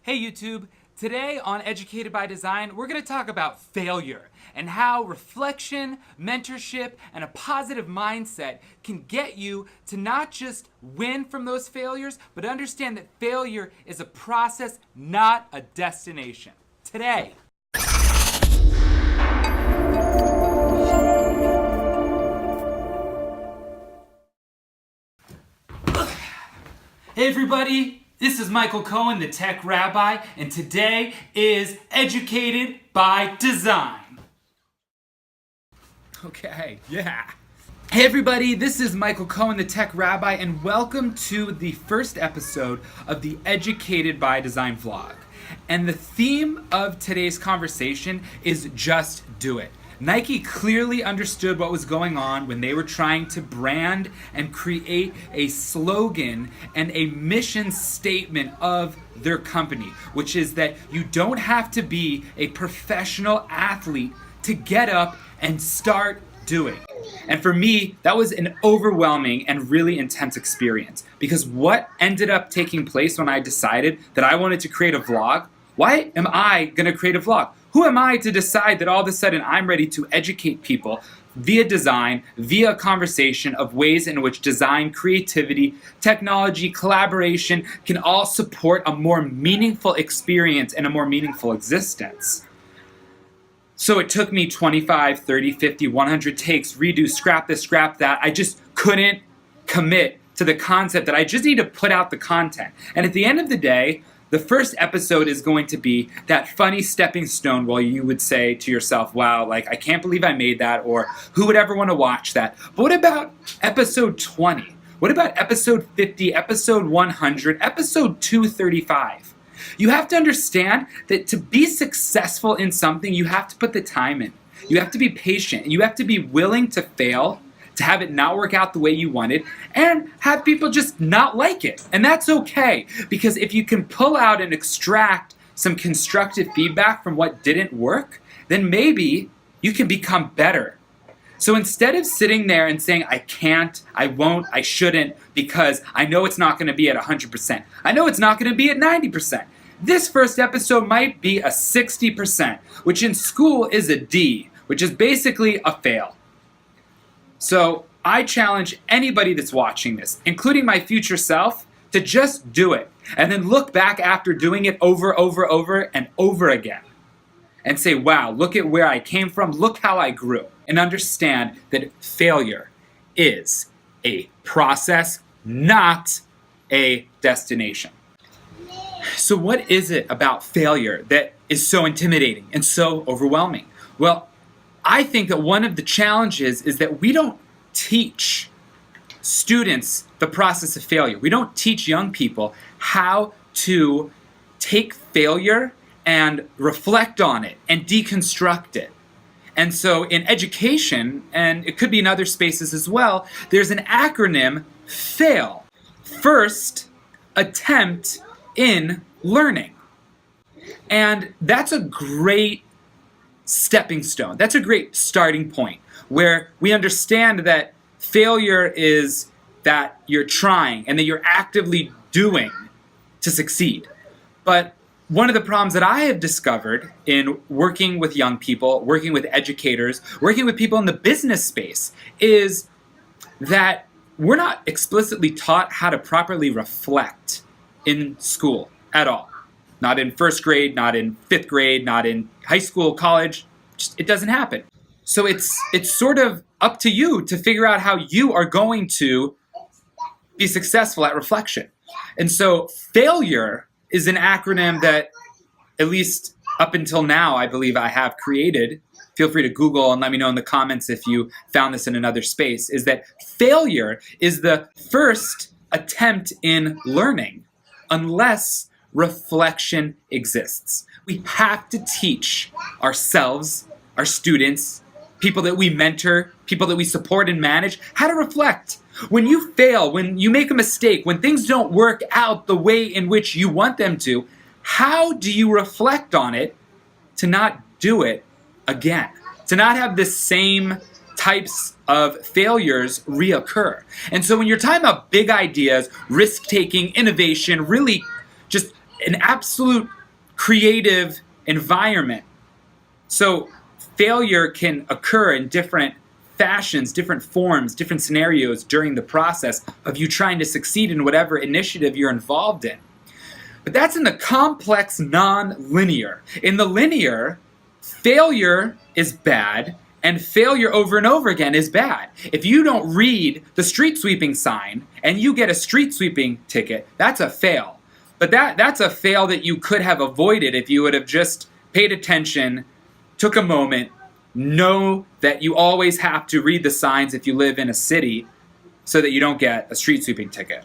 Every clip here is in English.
Hey YouTube, today on Educated by Design, we're going to talk about failure and how reflection, mentorship, and a positive mindset can get you to not just win from those failures, but understand that failure is a process, not a destination. Today. Hey everybody, this is Michael Cohen, the Tech Rabbi, and today is Educated by Design. Okay, yeah. Hey everybody, this is Michael Cohen, the Tech Rabbi, and welcome to the first episode of the Educated by Design vlog. And the theme of today's conversation is just do it. Nike clearly understood what was going on when they were trying to brand and create a slogan and a mission statement of their company, which is that you don't have to be a professional athlete to get up and start doing. And for me, that was an overwhelming and really intense experience, because what ended up taking place when I decided that I wanted to create a vlog, why am I going to create a vlog? Who am I to decide that all of a sudden I'm ready to educate people via design, via conversation of ways in which design, creativity, technology, collaboration can all support a more meaningful experience and a more meaningful existence? So it took me 25, 30, 50, 100 takes, redo, scrap this, scrap that. I just couldn't commit to the concept that I just need to put out the content. And at the end of the day, the first episode is going to be that funny stepping stone where you would say to yourself, wow, like, I can't believe I made that, or who would ever want to watch that? But what about episode 20? What about episode 50, episode 100, episode 235? You have to understand that to be successful in something, you have to put the time in. You have to be patient. You have to be willing to fail, to have it not work out the way you wanted, and have people just not like it. And that's okay, because if you can pull out and extract some constructive feedback from what didn't work, then maybe you can become better. So instead of sitting there and saying, I can't, I won't, I shouldn't, because I know it's not going to be at 100%. I know it's not going to be at 90%. This first episode might be a 60%, which in school is a D, which is basically a fail. So I challenge anybody that's watching this, including my future self, to just do it and then look back after doing it over and over again and say, wow, look at where I came from, look how I grew, and understand that failure is a process, not a destination. So what is it about failure that is so intimidating and so overwhelming? Well, I think that one of the challenges is that we don't teach students the process of failure. We don't teach young people how to take failure and reflect on it and deconstruct it. And so in education, and it could be in other spaces as well, there's an acronym, FAIL. First attempt in learning. And that's a great stepping stone. That's a great starting point where we understand that failure is that you're trying and that you're actively doing to succeed. But one of the problems that I have discovered in working with young people, working with educators, working with people in the business space is that we're not explicitly taught how to properly reflect in school at all. Not in first grade, not in fifth grade, not in high school, college. Just, it doesn't happen. So it's sort of up to you to figure out how you are going to be successful at reflection. And so failure is an acronym that, at least up until now, I believe I have created. Feel free to Google and let me know in the comments if you found this in another space, is that failure is the first attempt in learning unless reflection exists. We have to teach ourselves, our students, people that we mentor, people that we support and manage, how to reflect. When you fail, when you make a mistake, when things don't work out the way in which you want them to, how do you reflect on it to not do it again? To not have the same types of failures reoccur. And so when you're talking about big ideas, risk-taking, innovation, really just an absolute creative environment. So failure can occur in different fashions, different forms, different scenarios during the process of you trying to succeed in whatever initiative you're involved in. But that's in the complex non-linear. In the linear, failure is bad, and failure over and over again is bad. If you don't read the street sweeping sign and you get a street sweeping ticket, that's a fail. But that's a fail that you could have avoided if you would have just paid attention, took a moment, know that you always have to read the signs if you live in a city so that you don't get a street sweeping ticket,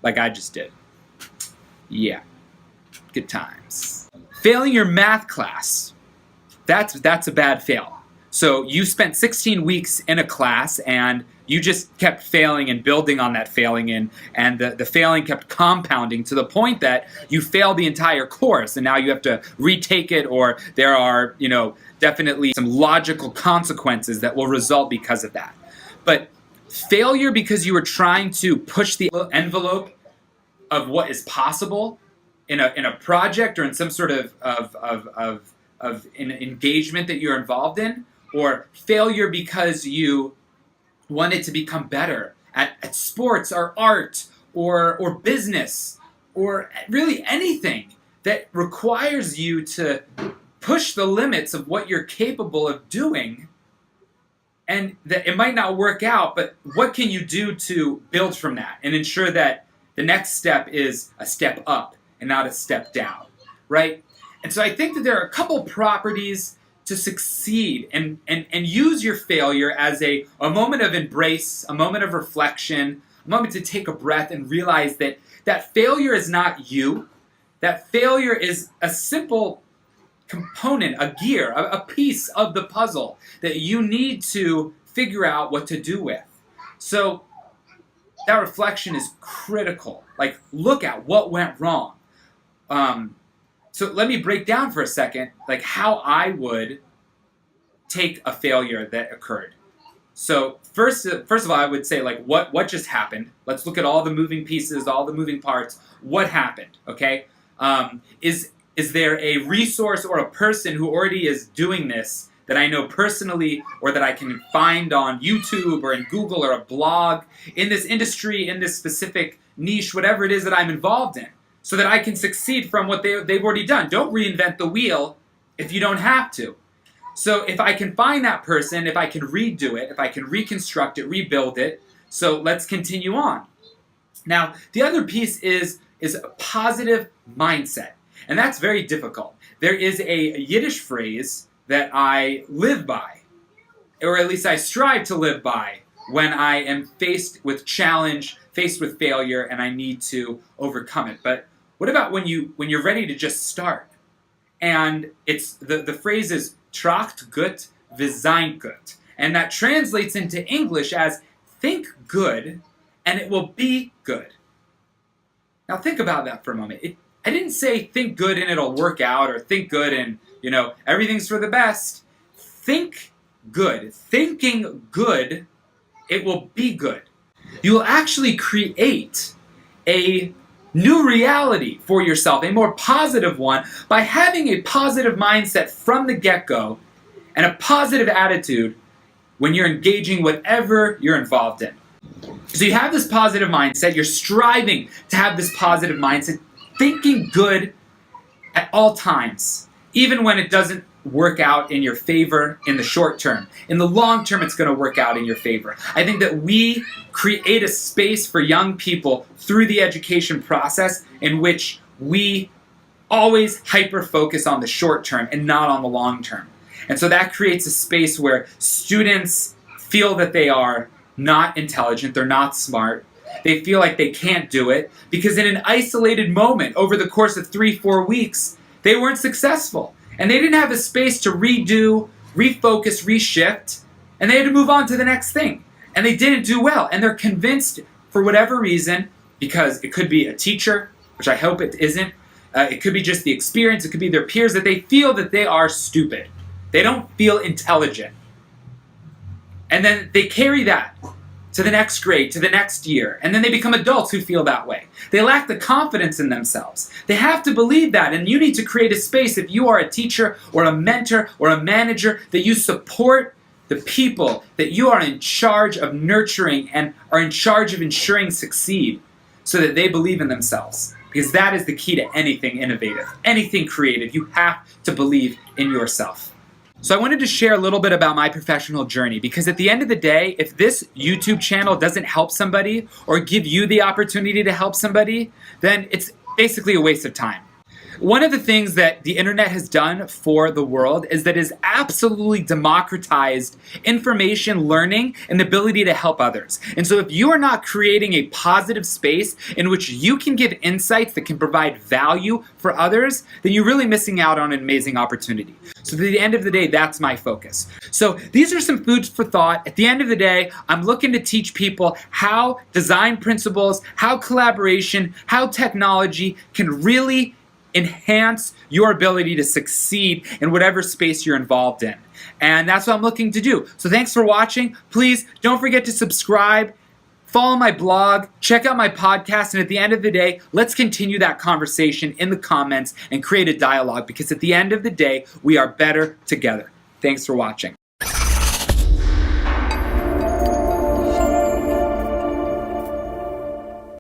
like I just did. Yeah, good times. Failing your math class, that's a bad fail. So you spent 16 weeks in a class and you just kept failing and building on that failing, and the failing kept compounding to the point that you failed the entire course, and now you have to retake it, or there are, definitely some logical consequences that will result because of that. But failure because you were trying to push the envelope of what is possible in a project or in some sort of an engagement that you're involved in, or failure because you wanted to become better at sports or art or business or really anything that requires you to push the limits of what you're capable of doing, and that it might not work out, but what can you do to build from that and ensure that the next step is a step up and not a step down, right? And so I think that there are a couple properties to succeed and use your failure as a moment of embrace, a moment of reflection, a moment to take a breath and realize that failure is not you. That failure is a simple component, a gear, a piece of the puzzle that you need to figure out what to do with. So that reflection is critical. Like, look at what went wrong. So let me break down for a second, like how I would take a failure that occurred. So first of all, I would say, like, what just happened? Let's look at all the moving pieces, all the moving parts. What happened? Okay, is there a resource or a person who already is doing this that I know personally, or that I can find on YouTube or in Google or a blog in this industry, in this specific niche, whatever it is that I'm involved in, so that I can succeed from what they've already done? Don't reinvent the wheel if you don't have to. So if I can find that person, if I can redo it, if I can reconstruct it, rebuild it, so let's continue on. Now, the other piece is a positive mindset, and that's very difficult. There is a Yiddish phrase that I live by, or at least I strive to live by, when I am faced with challenge, faced with failure, and I need to overcome it. But what about when you're ready to just start? And it's the phrase is tracht gut, wie sein gut. And that translates into English as think good and it will be good. Now think about that for a moment. I didn't say think good and it'll work out, or think good and everything's for the best. Think good. Thinking good, it will be good. You will actually create a new reality for yourself, a more positive one, by having a positive mindset from the get-go and a positive attitude when you're engaging whatever you're involved in. So you have this positive mindset, you're striving to have this positive mindset, thinking good at all times, even when it doesn't work out in your favor in the short term. In the long term, it's going to work out in your favor. I think that we create a space for young people through the education process in which we always hyper-focus on the short term and not on the long term. And so that creates a space where students feel that they are not intelligent, they're not smart, they feel like they can't do it, because in an isolated moment over the course of 3-4 weeks, they weren't successful. And they didn't have a space to redo, refocus, reshift, and they had to move on to the next thing. And they didn't do well. And they're convinced, for whatever reason, because it could be a teacher, which I hope it isn't, it could be just the experience, it could be their peers, that they feel that they are stupid. They don't feel intelligent. And then they carry that to the next grade, to the next year, and then they become adults who feel that way. They lack the confidence in themselves. They have to believe that, and you need to create a space, if you are a teacher or a mentor or a manager, that you support the people that you are in charge of nurturing and are in charge of ensuring succeed so that they believe in themselves. Because that is the key to anything innovative, anything creative. You have to believe in yourself. So I wanted to share a little bit about my professional journey, because at the end of the day, if this YouTube channel doesn't help somebody or give you the opportunity to help somebody, then it's basically a waste of time. One of the things that the internet has done for the world is that it has absolutely democratized information, learning, and the ability to help others. And so if you are not creating a positive space in which you can give insights that can provide value for others, then you're really missing out on an amazing opportunity. So at the end of the day, that's my focus. So these are some foods for thought. At the end of the day, I'm looking to teach people how design principles, how collaboration, how technology can really enhance your ability to succeed in whatever space you're involved in. And that's what I'm looking to do. So thanks for watching. Please don't forget to subscribe, follow my blog, check out my podcast, and at the end of the day, let's continue that conversation in the comments and create a dialogue, because at the end of the day, we are better together. Thanks for watching.